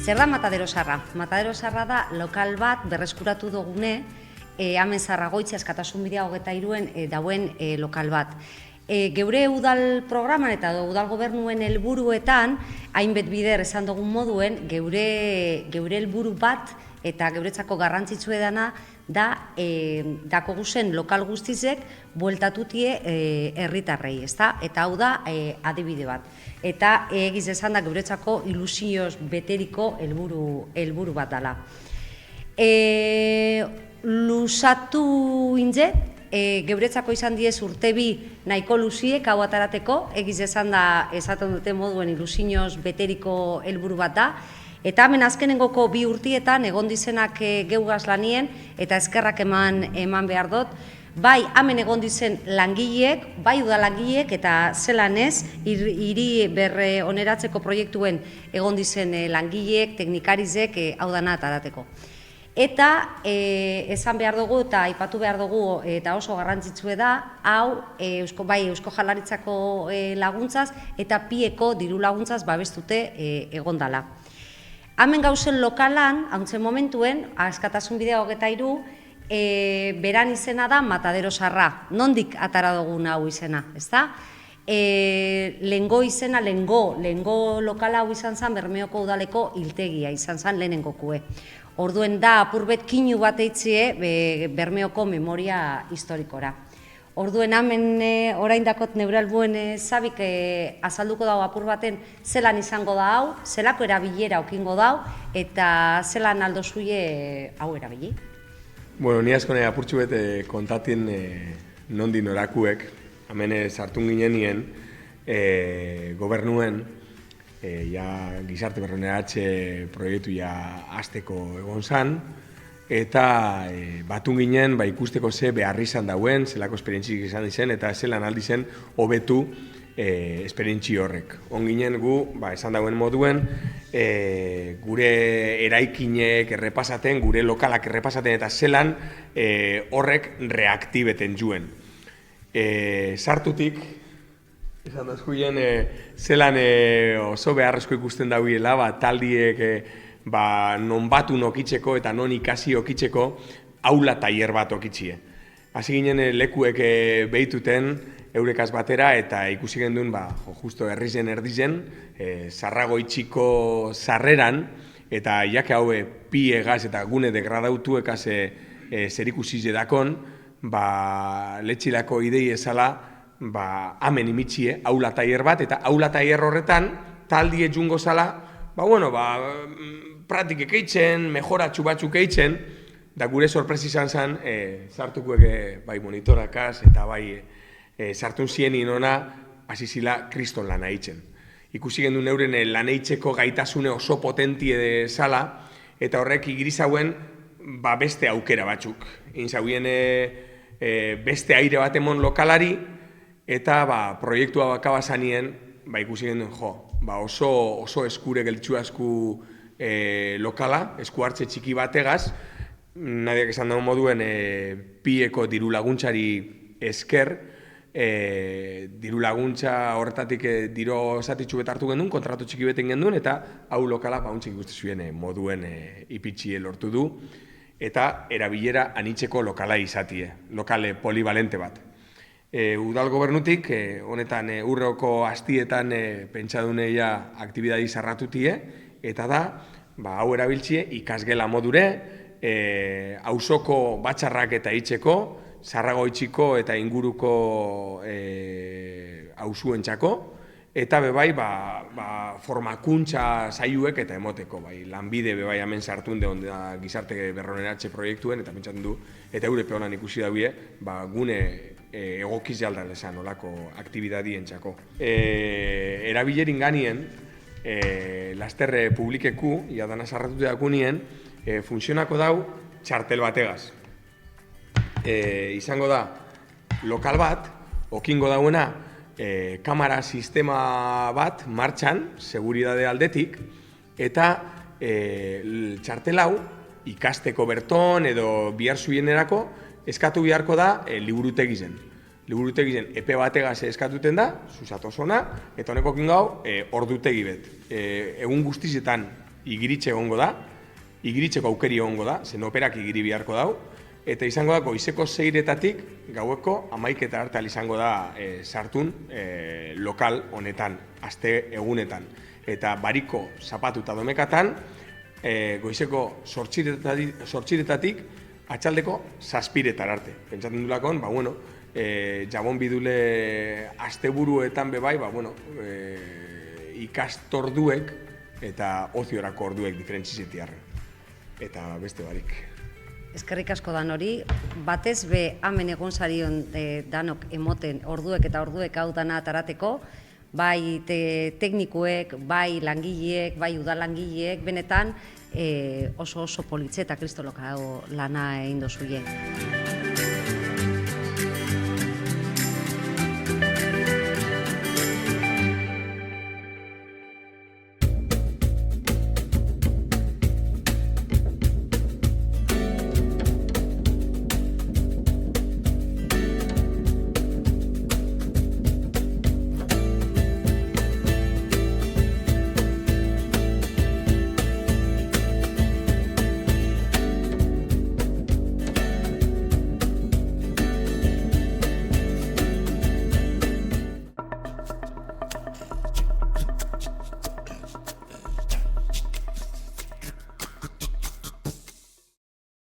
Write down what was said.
Zer da Matadero Zaharra? Matadero Zaharra da lokal bat berreskuratu dugune, hemen Zarragoitza Askatasun Bidea 23-en dauen lokal bat. Geure udal programan eta udal gobernuen helburuetan, hainbet bider esan dugun moduen, geure helburu bat eta geuretzako garrantzitsu edana da dako guzen lokal guztizek bueltatutie herritarrei, ezta? Eta hau da adibide bat. Eta egiz esan da geuretzako ilusioz beteriko helburu bat dela. Lusatu inze, geuretzako izan diez urtebi nahiko luziek hau atarateko, egiz esan da esaten dute moduen ilusioz beteriko helburu bat da. Eta hemen azkenengoko 2 urtietan egon dizenak geugaz lanien eta eskerrak eman behar dut, bai hemen egon dizen langileek, bai udalangileek eta zelan ez, hiri berre oneratzeko proiektuen egon dizen langileek, teknikarizek, hau dana atarateko. Eta esan behar dugu eta aipatu behar dugu eta oso garrantzitsue da, hau bai Eusko Jaurlaritzako laguntzaz eta pieko diru laguntzaz babestute egon dala. Hemen gauzen lokalan, hauntzen momentuen, Askatasun Bidea 23, beran izena da Matadero Zaharra. Nondik atara dugun hau izena, ezta? Lehengo izena, lehengo lokala hau izan zen Bermeoko udaleko hiltegia izan zen lehenengokue. Orduen da apurbet kinu bat eitzie Bermeoko memoria historikora. Orduen hemen orain dakot neure albuen zabik azalduko dago apur baten zelan izango da hau, zelako erabilera okingo dau eta zelan aldo zuie hau erabili. Bueno, ni asko apurtxu bete kontatien nondi norakuek, hemen sartun ginenien gobernuen gizarte berroneratxe proiektu hasteko egon zan, eta batun ginen ikusteko ze beharri izan dauen, zelako esperientzik izan dizen, eta zelan aldi zen hobetu esperientzi horrek. On ginen gu, esan dauen moduen, gure eraikinek errepasaten, gure lokalak errepasaten, eta zelan horrek reaktibeten juen. Sartutik, esan dazkuien, zelan oso beharrezko ikusten dauiela, taldiek non batu nokitzeko eta non ikasi okitzeko aula tailer bat okitzie. Hasi ginen lekuek behituten eurekaz batera eta ikusi genduen justo herrizen erdizen, Zarragoitziko sarreran eta jake haue piegaz eta gune degradautuekaz zer ikusi jedakon, letxilako idei ezala hemen imitzie aula tailer bat eta aula tailer horretan taldie jungo zala pratikek eitzen, mejoratxu batzuk eitzen, da gure sorpresi izan zen, sartukuek bai monitorakaz eta bai sartun zien inona hasi zila kriston lana eitzen. Ikusi gendun euren lan eitzeko gaitasune oso potentie zala, eta horrek igirizauen beste aukera batzuk. Inzauen beste aire bat emon lokalari, eta proiektua bakaba zanien, ikusi gendun oso eskure geltsu asku lokala, esku hartze txiki bategaz, nadiak esan dago moduen pieko diru laguntzari esker, diru laguntza horretatik diro zatitxu betartu gendun, kontratu txiki beten gendun, eta hau lokala hauntzik ikuste zuen moduen ipitxie lortu du, eta erabilera anitzeko lokala izatie, lokale polivalente bat. Udal gobernutik, honetan urroko hastietan pentsaduneia aktibidadi zarratutie, eta da, hau erabiltzie ikasgela modure, auzoko batxarrak eta hitzeko, Zarragoitziko eta inguruko auzuentzako, eta bebai formakuntza zaiuek eta emoteko, lanbide bebai hemen sartun de gizarte berroneratxe proiektuen, eta pentsatzen du, eta Europe honan ikusi daue, gune egokiz jaldan esan olako aktibidadien txako. Erabilerin ganien, lasterre publikeku, iadana sarratute dakunien, funtzionako dau txartel bategaz. Izango da, lokal bat, okingo dauena, kamera sistema bat martxan, seguridade aldetik, eta txartel hau ikasteko berton edo bihar zuienerako eskatu beharko da liburutegizen. Liburutegizen epe bategaz eskatuten da, zuzatozona, eta honeko kingau ordutegi bet. Egun guztizetan igiritxe egongo da, igiritzeko aukeri egongo da, zen operak igiri beharko dau, eta izango da goizeko 6-etatik gaueko 11 arte izango da sartun lokal honetan, aste egunetan. Eta bariko zapatu eta domekatan, goizeko 8-etatik atxaldeko 7 arte. Pentsatzen dulakon, jabon bidule asteburuetan bebai, ikastorduek eta oziorako orduek diferentzizetiarren. Eta beste barik. Eskerrik asko dan hori, batez be hemen egon zarion danok emoten orduek eta orduek hau dana atarateko, bai teknikuek, bai langileek, bai udalangileek, benetan oso politxe eta kristolokao lana egin dozuien.